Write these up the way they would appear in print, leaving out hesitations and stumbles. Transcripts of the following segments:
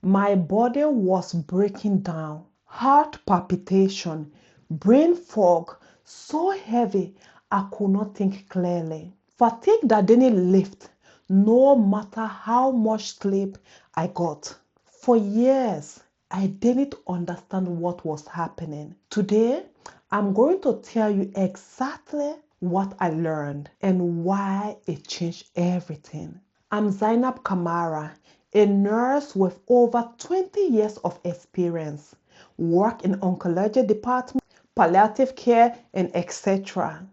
My body was breaking down. Heart palpitation, brain fog, so heavy I could not think clearly. Fatigue that didn't lift, no matter how much sleep I got. For years, I didn't understand what was happening. Today, I'm going to tell you exactly what I learned and why it changed everything. I'm Zeinab Kamara, a nurse with over 20 years of experience, work in oncology department, palliative care, and etc.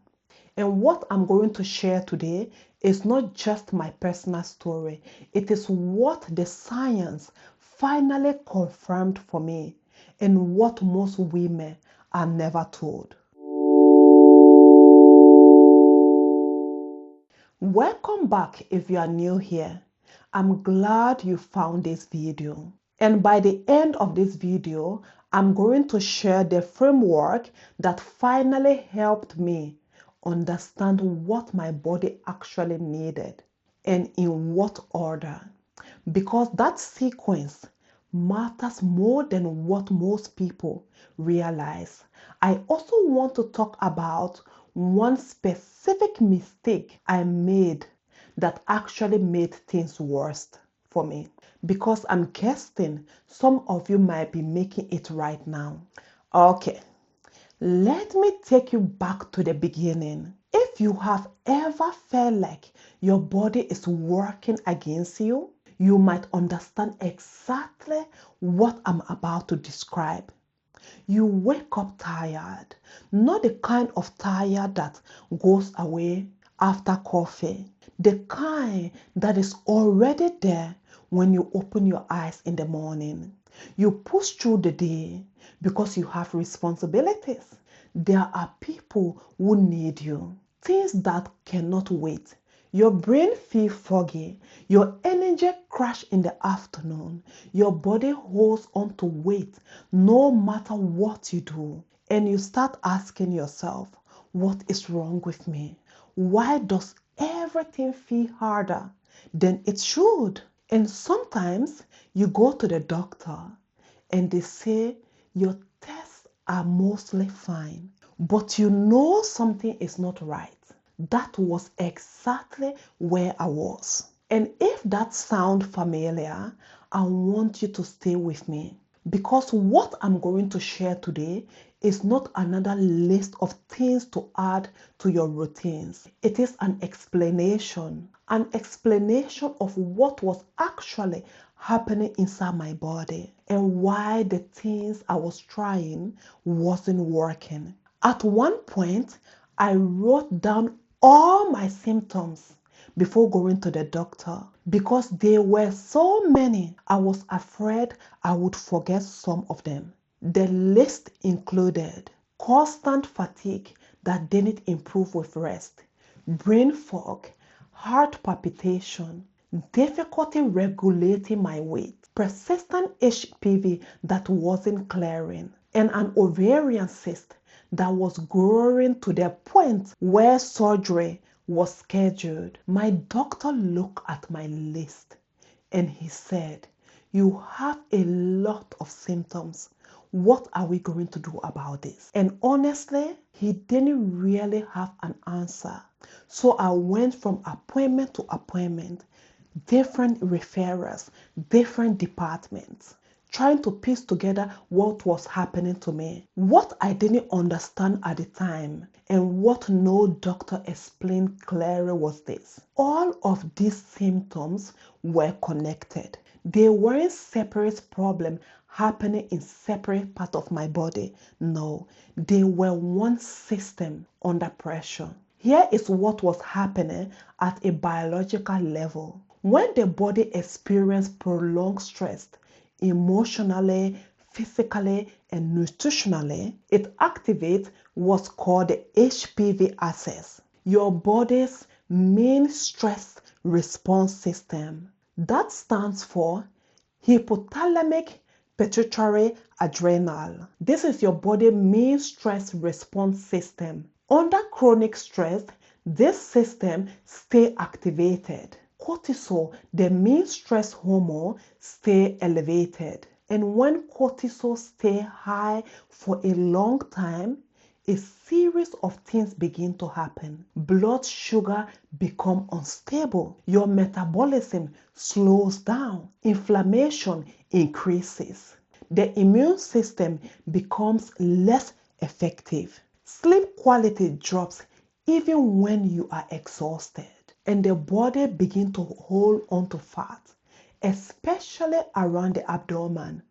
And what I'm going to share today is not just my personal story. It is what the science finally confirmed for me and what most women are never told. Welcome back if you are new here. I'm glad you found this video. And by the end of this video, I'm going to share the framework that finally helped me understand what my body actually needed and in what order. Because that sequence matters more than what most people realize. I also want to talk about one specific mistake I made that actually made things worse for me. Because I'm guessing some of you might be making it right now. Okay, let me take you back to the beginning. If you have ever felt like your body is working against you, you might understand exactly what I'm about to describe. You wake up tired, not the kind of tired that goes away after coffee, the kind that is already there when you open your eyes in the morning. You push through the day because you have responsibilities. There are people who need you, things that cannot wait. Your brain feels foggy, your energy crash in the afternoon, your body holds on to weight no matter what you do. And you start asking yourself, what is wrong with me? Why does everything feel harder than it should? And sometimes you go to the doctor and they say your tests are mostly fine, but you know something is not right. That was exactly where I was. And if that sounds familiar, I want you to stay with me because what I'm going to share today is not another list of things to add to your routines. It is an explanation of what was actually happening inside my body and why the things I was trying wasn't working. At one point, I wrote down all my symptoms before going to the doctor because there were so many. I was afraid I would forget some of them. The list included constant fatigue that didn't improve with rest, brain fog, heart palpitation, difficulty regulating my weight, persistent HPV that wasn't clearing, and an ovarian cyst that was growing to the point where surgery was scheduled. My doctor looked at my list and he said, "You have a lot of symptoms. What are we going to do about this?" And honestly, he didn't really have an answer. So I went from appointment to appointment, different referrals, different departments, trying to piece together what was happening to me. What I didn't understand at the time and what no doctor explained clearly was this. All of these symptoms were connected. They weren't separate problems happening in separate parts of my body. No, they were one system under pressure. Here is what was happening at a biological level. When the body experiences prolonged stress, emotionally, physically, and nutritionally, it activates what's called the HPV axis, your body's main stress response system. That stands for hypothalamic pituitary adrenal. This is your body's main stress response system. Under chronic stress, this system stays activated. cortisol, the main stress hormone, stay elevated. And when cortisol stay high for a long time, a series of things begin to happen. Blood sugar become unstable. Your metabolism slows down. Inflammation increases. The immune system becomes less effective. Sleep quality drops even when you are exhausted. And the body begins to hold on to fat, especially around the abdomen,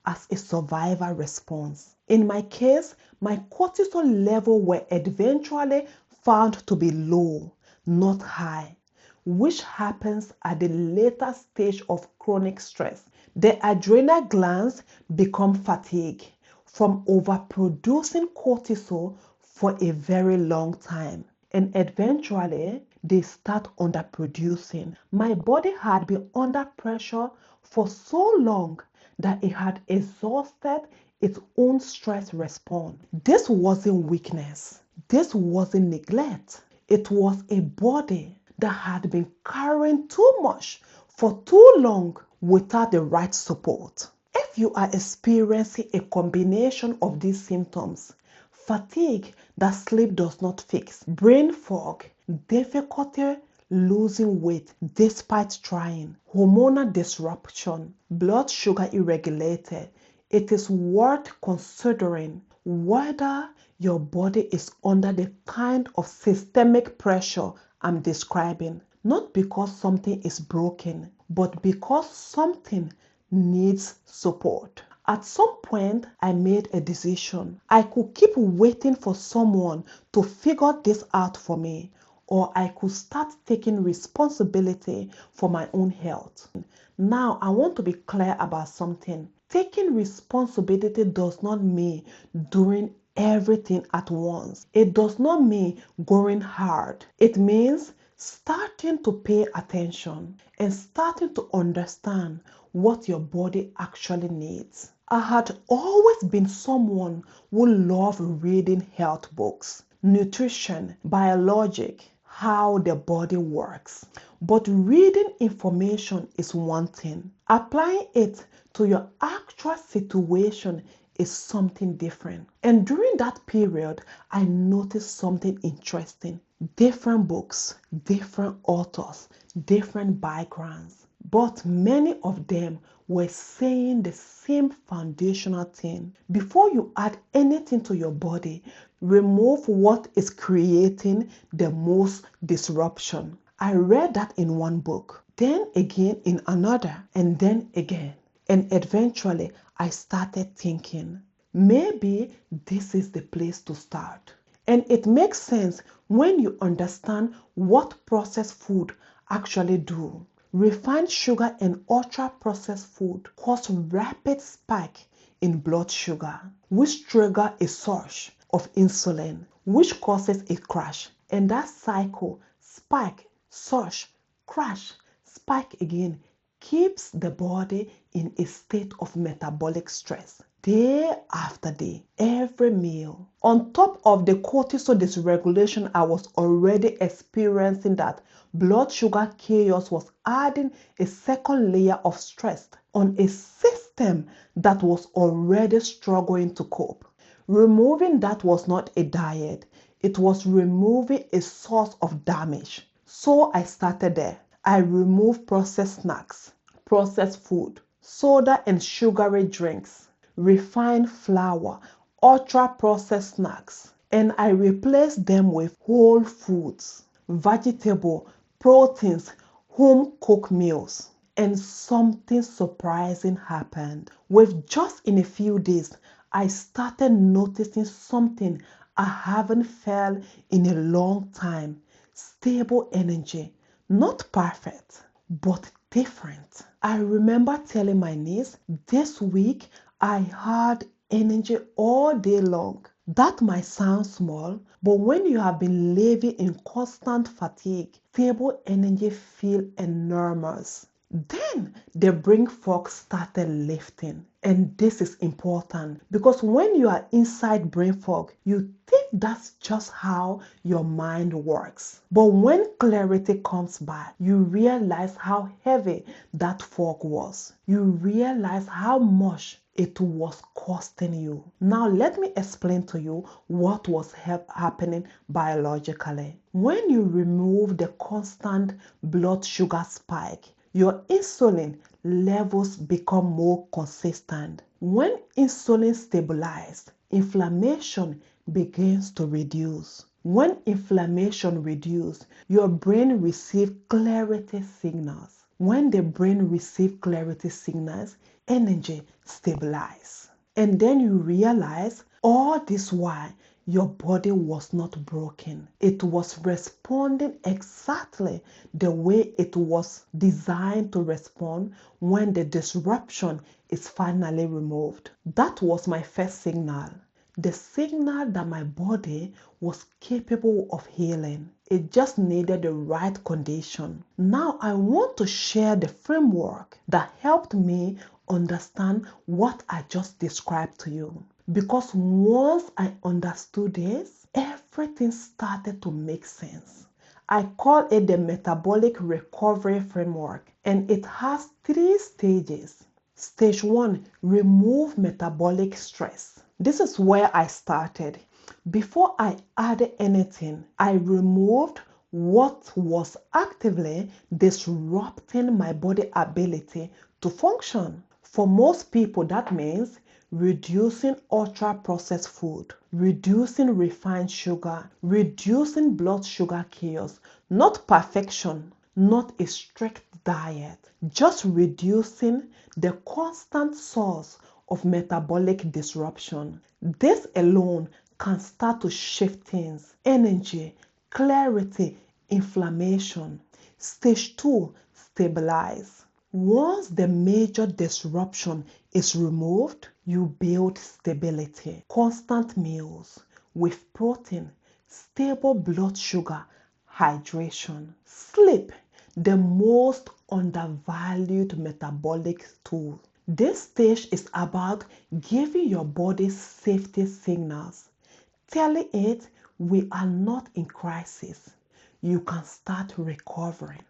as a survival response. In my case, my cortisol level were eventually found to be low, not high, which happens at the later stage of chronic stress. The adrenal glands become fatigued from overproducing cortisol for a very long time, and eventually they start underproducing. My body had been under pressure for so long that it had exhausted its own stress response. This wasn't weakness. This wasn't neglect. It was a body that had been carrying too much for too long without the right support. If you are experiencing a combination of these symptoms, fatigue that sleep does not fix, brain fog, difficulty losing weight despite trying, hormonal disruption, blood sugar irregulated, it is worth considering whether your body is under the kind of systemic pressure I'm describing. Not because something is broken, but because something needs support. At some point, I made a decision. I could keep waiting for someone to figure this out for me, or I could start taking responsibility for my own health. Now, I want to be clear about something. Taking responsibility does not mean doing everything at once. It does not mean going hard. It means starting to pay attention and starting to understand what your body actually needs. I had always been someone who loved reading health books, nutrition, biologic, how the body works. But reading information is one thing. Applying it to your actual situation is something different. And during that period, I noticed something interesting. Different books, different authors, different backgrounds. But many of them were saying the same foundational thing. Before you add anything to your body, remove what is creating the most disruption. I read that in one book, then again in another, and then again. And eventually, I started thinking, maybe this is the place to start. And it makes sense when you understand what processed food actually do. Refined sugar and ultra-processed food cause rapid spike in blood sugar, which trigger a surge of insulin, which causes a crash. And that cycle, spike, surge, crash, spike again, keeps the body in a state of metabolic stress day after day, every meal. On top of the cortisol dysregulation I was already experiencing, that blood sugar chaos was adding a second layer of stress on a system that was already struggling to cope. Removing that was not a diet, it was removing a source of damage. So I started there. I removed processed snacks, processed food, soda and sugary drinks, refined flour, ultra-processed snacks, and I replaced them with whole foods, vegetable, proteins, home-cooked meals. And something surprising happened. With just in a few days, I started noticing something I haven't felt in a long time. Stable energy. Not perfect, but different. I remember telling my niece, this week I had energy all day long. That might sound small, but when you have been living in constant fatigue, stable energy feels enormous. Then the brain fog started lifting. And this is important because when you are inside brain fog, you think that's just how your mind works. But when clarity comes back, you realize how heavy that fog was. You realize how much it was costing you. Now let me explain to you what was happening biologically. When you remove the constant blood sugar spike, your insulin levels become more consistent. When insulin stabilizes, inflammation begins to reduce. When inflammation reduces, your brain receives clarity signals. When the brain receives clarity signals, energy stabilizes. And then you realize all this while your body was not broken. It was responding exactly the way it was designed to respond when the disruption is finally removed. That was my first signal. The signal that my body was capable of healing. It just needed the right condition. Now I want to share the framework that helped me understand what I just described to you. Because once I understood this, everything started to make sense. I call it the metabolic recovery framework, and it has 3 stages. Stage 1, remove metabolic stress. This is where I started. Before I added anything, I removed what was actively disrupting my body ability to function. For most people, that means reducing ultra-processed food, reducing refined sugar, reducing blood sugar chaos, not perfection, not a strict diet, just reducing the constant source of metabolic disruption. This alone can start to shift things, energy, clarity, inflammation. Stage 2, stabilize. Once the major disruption is removed, you build stability. Constant meals with protein, stable blood sugar, hydration. Sleep, the most undervalued metabolic tool. This stage is about giving your body safety signals, telling it we are not in crisis. You can start recovering.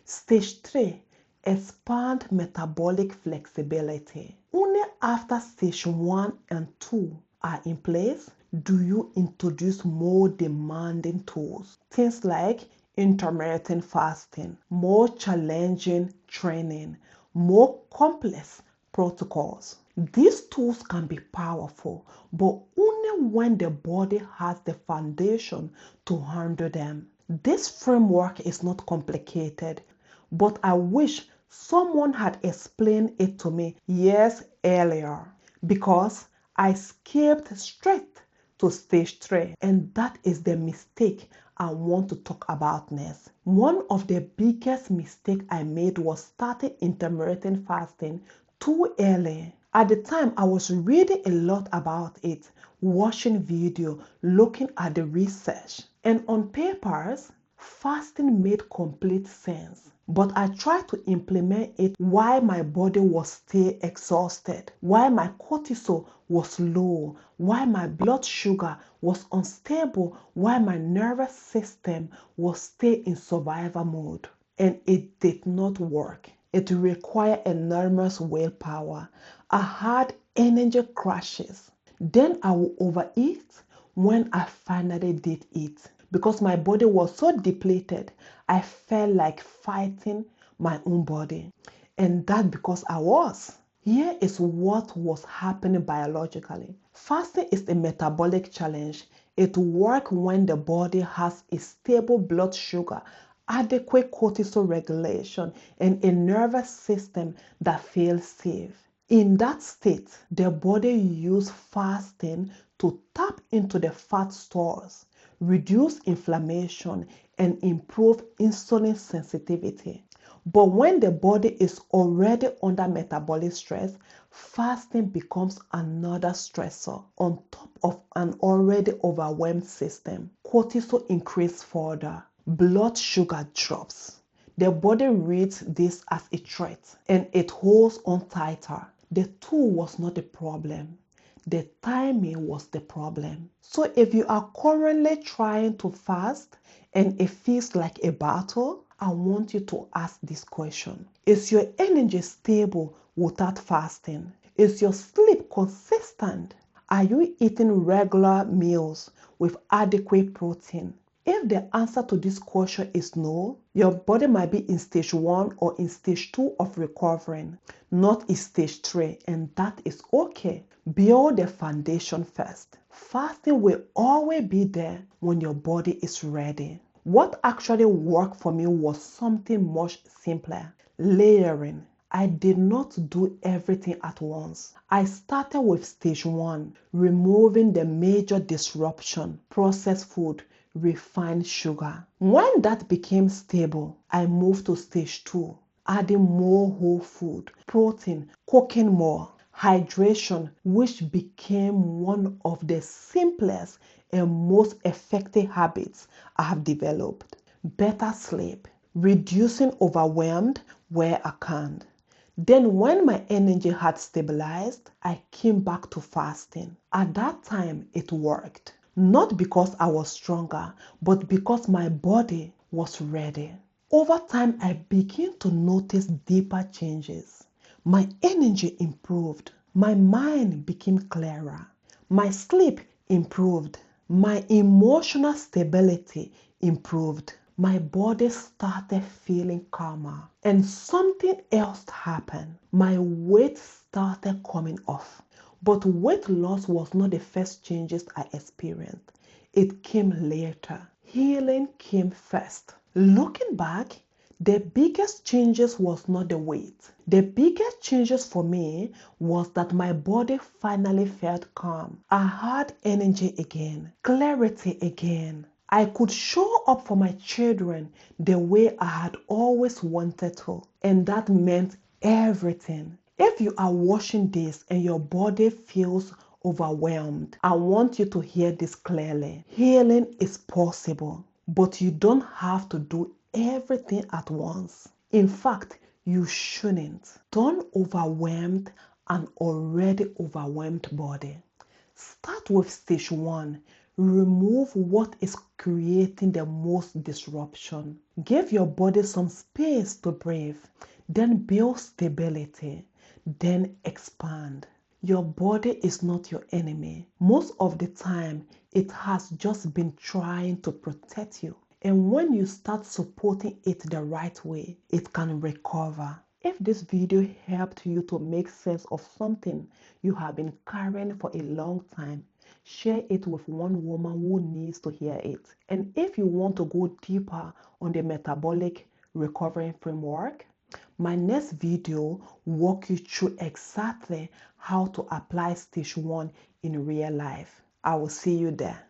Stage 3, expand metabolic flexibility. Only after stage 1 and 2 are in place do you introduce more demanding tools. Things like intermittent fasting, more challenging training, more complex protocols. These tools can be powerful, but only when the body has the foundation to handle them. This framework is not complicated, but I wish someone had explained it to me years earlier because I skipped straight to stage 3, and that is the mistake I want to talk about next. One of the biggest mistakes I made was starting intermittent fasting too early. At the time, I was reading a lot about it, watching video, looking at the research, and on papers, fasting made complete sense. But I tried to implement it while my body was still exhausted, while my cortisol was low, while my blood sugar was unstable, while my nervous system was still in survival mode. And it did not work. It required enormous willpower. I had energy crashes. Then I would overeat when I finally did eat. Because my body was so depleted, I felt like fighting my own body. And that because I was. Here is what was happening biologically. Fasting is a metabolic challenge. It works when the body has a stable blood sugar, adequate cortisol regulation, and a nervous system that feels safe. In that state, the body uses fasting to tap into the fat stores, reduce inflammation, and improve insulin sensitivity. But when the body is already under metabolic stress, fasting becomes another stressor on top of an already overwhelmed system. Cortisol increases further, blood sugar drops, The body reads this as a threat and it holds on tighter. The tool was not the problem. The timing was the problem. So if you are currently trying to fast and it feels like a battle, I want you to ask this question. Is your energy stable without fasting? Is your sleep consistent? Are you eating regular meals with adequate protein? If the answer to this question is no, your body might be in stage 1 or in stage 2 of recovering, not in stage 3, and that is okay. Build the foundation first. Fasting will always be there when your body is ready. What actually worked for me was something much simpler: layering. I did not do everything at once. I started with stage 1, removing the major disruption: processed food, refined sugar. When that became stable, I moved to stage 2, adding more whole food, protein, cooking more, hydration, which became one of the simplest and most effective habits I have developed. Better sleep, reducing overwhelmed where I can. Then when my energy had stabilized, I came back to fasting. At that time, it worked. Not because I was stronger, but because my body was ready. Over time, I began to notice deeper changes. My energy improved. My mind became clearer. My sleep improved. My emotional stability improved. My body started feeling calmer. And something else happened. My weight started coming off. But weight loss was not the first changes I experienced. It came later. Healing came first. Looking back, the biggest changes was not the weight. The biggest changes for me was that my body finally felt calm. I had energy again, clarity again. I could show up for my children the way I had always wanted to, and that meant everything. If you are watching this and your body feels overwhelmed, I want you to hear this clearly. Healing is possible, but you don't have to do everything at once. In fact, you shouldn't. Don't overwhelm an already overwhelmed body. Start with stage 1. Remove what is creating the most disruption. Give your body some space to breathe. Then build stability. Then expand. Your body is not your enemy. Most of the time, it has just been trying to protect you. And when you start supporting it the right way, it can recover. If this video helped you to make sense of something you have been carrying for a long time, share it with one woman who needs to hear it. And if you want to go deeper on the metabolic recovery framework, my next video will walk you through exactly how to apply stage 1 in real life. I will see you there.